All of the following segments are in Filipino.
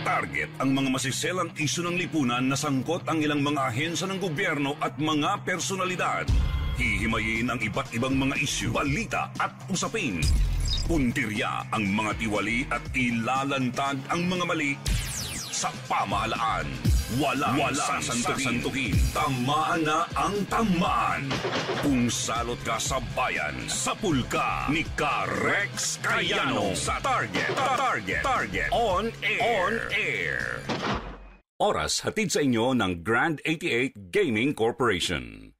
Target ang mga masiselang isyu ng lipunan na sangkot ang ilang mga ahensya ng gobyerno at mga personalidad. Hihimayin ang iba't ibang mga isyu, balita at usapin. Puntirya ang mga tiwali at ilalantad ang mga mali sa pamahalaan. Walang sasantuhin. Tamaan na ang tamaan. Kung salot ka sa bayan, sapul ka ni Rex Cayano sa Target On Air. Oras hatid sa inyo ng Grand 88 Gaming Corporation.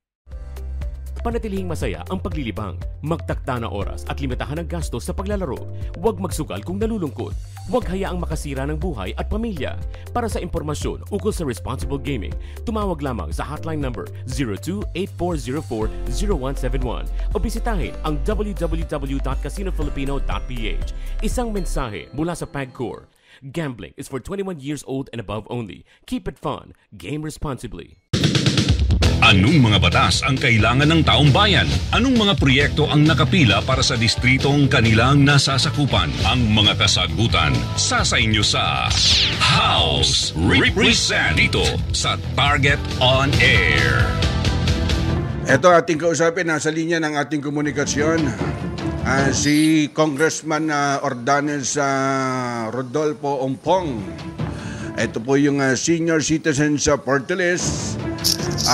Panatilihing masaya ang paglilibang, magtakda na oras at limitahan ang gastos sa paglalaro. Huwag magsugal kung nalulungkot. Huwag hayaang makasira ng buhay at pamilya. Para sa impormasyon ukol sa responsible gaming, tumawag lamang sa hotline number 02-8404-0171 o bisitahin ang www.casinofilipino.ph. Isang mensahe mula sa PAGCOR. Gambling is for 21 years old and above only. Keep it fun. Game responsibly. Anong mga batas ang kailangan ng taong bayan? Anong mga proyekto ang nakapila para sa distritong kanilang nasasakupan? Ang mga kasagutan sa inyo sa House Represent dito sa Target On Air. Ito ating kausapin, nasa linya ng ating komunikasyon. Si Congressman Ordanes Rodolfo Ompong. Ito po yung Senior Citizens Party List.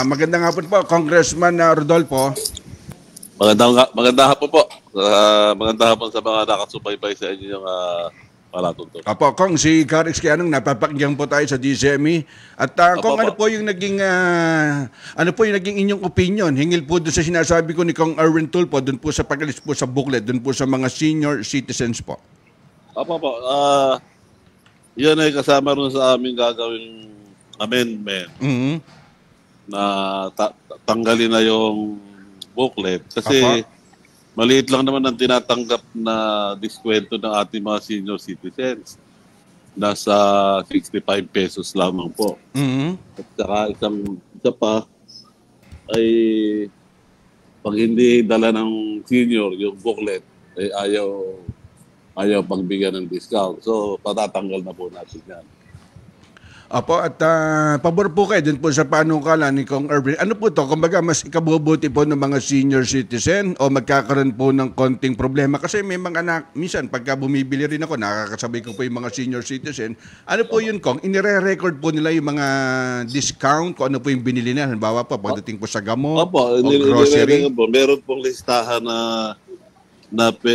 Magandang hapon po, Congressman Rodolfo. Magandang hapon po. Magandang hapon sa mga nakasubaybay sa inyong palatuntunan. Apo, Kong, si Rex Cayano, napapakinggan po tayo sa DCME. At Kong, ano po yung naging inyong opinion? Hingil po doon sa sinasabi ko ni Kong Erwin Tulfo, doon po sa pag-alis po sa booklet, doon po sa mga senior citizens po. Apo. Yan ay kasama rin sa aming gagawing amendment. Mm-hmm. Na tanggalin na yung booklet kasi maliit lang naman ang tinatanggap na diskwento ng ating mga senior citizens. Nasa 65 pesos lamang po. Mm-hmm. At saka isa pa ay pag hindi dala ng senior yung booklet ay ayaw pagbigyan ng discount. So patatanggal na po natin yan. Apo, at pabor po kayo dun po sa panukala ni Kong Erwin. Ano po to? Kumbaga, mas ikabubuti po ng mga senior citizen o magkakaroon po ng konting problema? Kasi may mga minsan, pagka bumibili rin ako, nakakasabay ko po yung mga senior citizen. Ano po yun, Kong? Inire-record po nila yung mga discount kung ano po yung binili nila. Halimbawa po, pagdating po sa gamot o grocery. Meron pong listahan na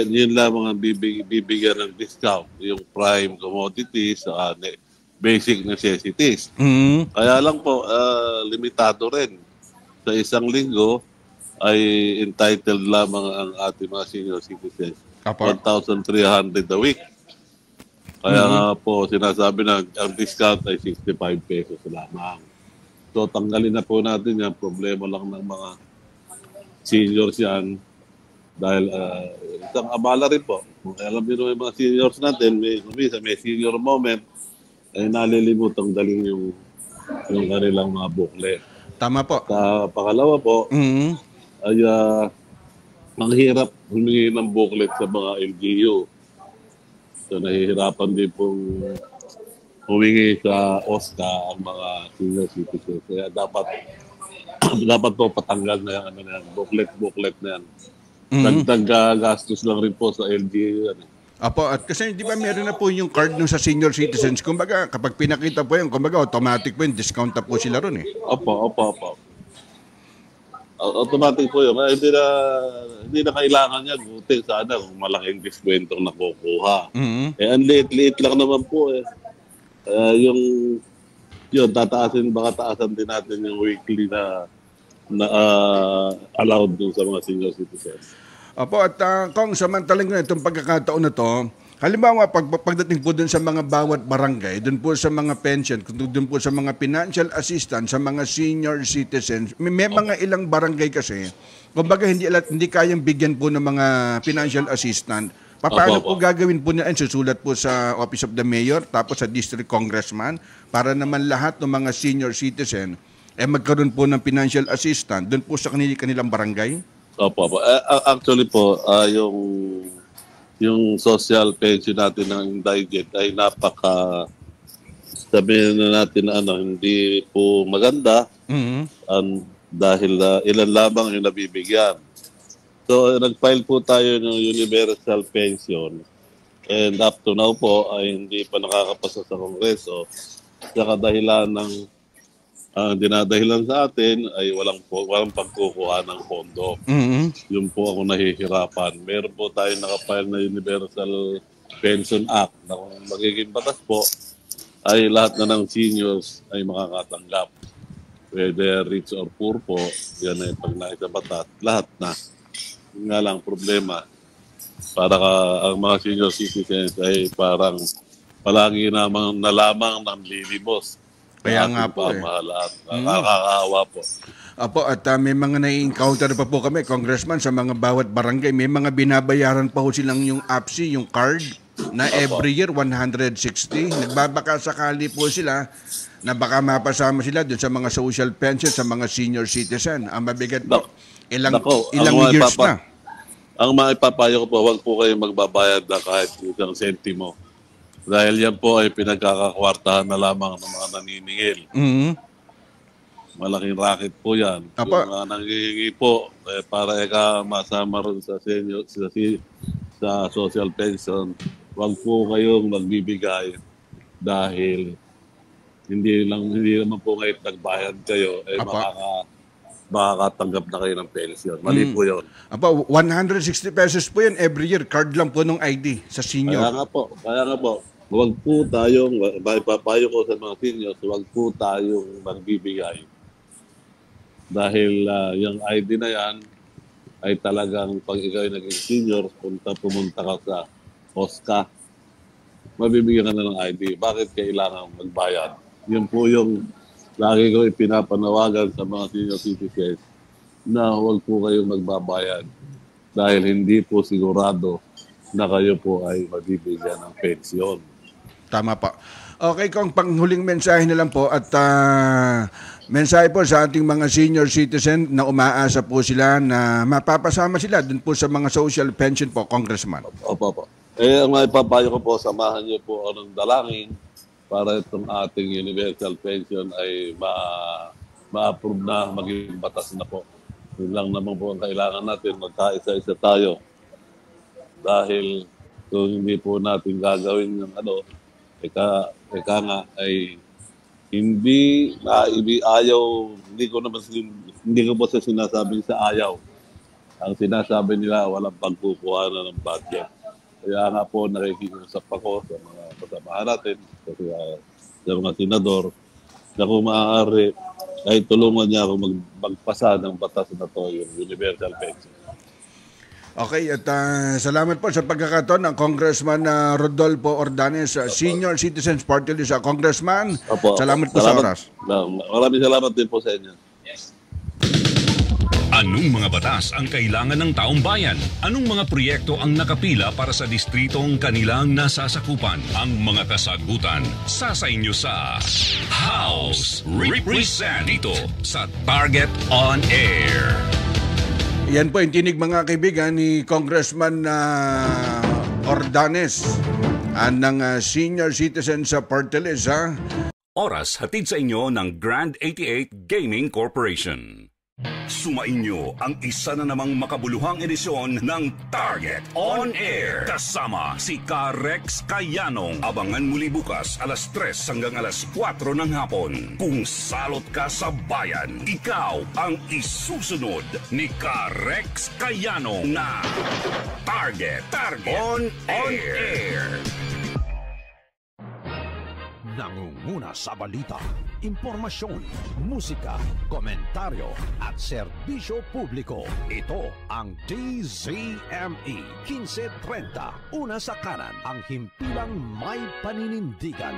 yun lamang ang bibigyan ng discount. Yung prime commodities, basic necessities. Mm-hmm. Kaya lang po, limitado rin. Sa isang linggo ay entitled lamang ang ating mga senior citizens. 1,300 a week. Kaya nga po, sinasabi na ang discount ay 65 pesos lamang. So, tanggalin na po natin yan. Problema lang ng mga seniors yan. Dahil isang abala rin po. Kung alam nyo yung mga seniors natin, may senior moment, ay nalilimutang daling yung kanilang mga booklet. Tama po. Sa pangalawa po, ay manghirap humingi ng booklet sa mga LGU. So nahihirapan din pong humingi sa OSCA ang mga senior citizens. Kaya dapat po patanggal na yung booklet na yan. Dagdag gastos lang rin po sa LGU yan. Apo, at kasi di ba meron na po yung card nung sa senior citizens. Kumbaga, kapag pinakita po yun, kumbaga automatic po yun, discount na po sila ron eh. Opo. Automatic po yun. Hindi na kailangan yan. Buti sana kung malaking diskwento nakukuha. Mm-hmm. Ang liit lang naman po eh. Yun, baka taasan din natin yung weekly na allowed dun sa mga senior citizens. Opo, at Kong, samantalang na itong pagkakataon na to, halimbawa pagdating po dun sa mga bawat barangay, dun po sa mga pension, dun po sa mga financial assistance, sa mga senior citizens, may mga ilang barangay kasi, kumbaga hindi kayang bigyan po ng mga financial assistance. Paano po gagawin po nila? Susulat po sa Office of the Mayor, tapos sa District Congressman, para naman lahat ng mga senior citizen magkaroon po ng financial assistance dun po sa kanilang barangay? Opo. Actually po, yung social pension natin ng indigent ay sabihin na natin na hindi po maganda dahil ilan lamang yung nabibigyan. So, nag-file po tayo ng universal pension and up to now po ay hindi pa nakakapasa sa Kongreso sa kadahilan ng dinadahilan sa atin ay walang pagkukuha ng pondo. Yun po ako nahihirapan. Meron po tayo nakapile na Universal Pension Act na kung magiging batas po ay lahat na ng seniors ay makakatanggap. Whether rich or poor po, yan ay pag naisa batas, lahat na. Yun nga lang problema. Para ang mga senior citizens ay parang palagi na lamang ng lilibos. Kaya nga po nakakaawa po. Apo, at may mga na-encounter pa po kami, Congressman, sa mga bawat barangay. May mga binabayaran pa ho silang yung APSI, yung card, na every year 160. Nagbabaka sakali po sila na baka mapasama sila dun sa mga social pension, sa mga senior citizen. Ang mabigat po, ilang years na. Ang maipapayo ko po, huwag po kayo magbabayad na kahit isang sentimo. Dahil yan po ay pinagkakakwartahan na lamang ng mga naniningil. Malaking racket po yan. Yung mga nangihingi po, para masama rin sa senior, sa social pension, huwag po kayong magbibigay dahil hindi naman po kayo nagbayad kayo, makakatanggap na kayo ng pension. Mali po yun. 160 pesos po yan every year. Card lang po ng ID sa senior. Kaya nga po. Huwag po tayong, papayo ko sa mga seniors, huwag po tayong magbibigay. Dahil yung ID na yan ay talagang pag ikaw ay naging senior, pumunta ka sa OSCA, mabibigyan ka na ng ID. Bakit kailangan magbayad? Yun po yung lagi ko ipinapanawagan sa mga senior citizens na huwag po kayong magbabayad dahil hindi po sigurado na kayo po ay mabibigyan ng pensyon. Tama pa. Okay, kung panghuling mensahe na lang po at mensahe po sa ating mga senior citizen na umaasa po sila na mapapasama sila dun po sa mga social pension po, Congressman. Opo. Ang maipapayo ko po, samahan niyo po ng dalangin para itong ating universal pension ay ma-approve na, maging batas na po. Yun lang naman po ang kailangan natin, magkaisa-isa tayo. Dahil kung hindi po natin gagawin ng eka nga ay hindi hindi ko po sa sinasabing sa ayaw. Ang sinasabi nila, walang pagkukuha na ng budget. Kaya nga po nakikiusap ako sa mga kasamahan natin, sa mga senador, na kung maaari ay tulungan niya ako magpasa ng batas na to, yung universal pension. Okay, at salamat po sa pagkakataon ng Congressman Rodolfo Ordanes, Senior Citizens Party List. Congressman, salamat po sa oras. Maraming salamat din po sa inyo. Anong mga batas ang kailangan ng taong bayan? Anong mga proyekto ang nakapila para sa distritong kanilang nasasakupan? Ang mga kasagutan sa inyo sa House Represent dito sa Target on Air. Yan po yung tinig mga kaibigan ni Congressman Ordanes ng Senior Citizens Party List. Oras hatid sa inyo ng Grand 88 Gaming Corporation. Sumainyo ang isa na namang makabuluhang edisyon ng Target On Air. Kasama si Rex Kayanong. Abangan muli bukas alas 3 hanggang alas 4 ng hapon. Kung salot ka sa bayan, ikaw ang isusunod ni Rex Kayanong na Target On Air. Nangunguna sa balita, impormasyon, musika, komentaryo at serbisyo publiko. Ito ang DZME 1530. Una sa kanan, ang himpilang may paninindigan.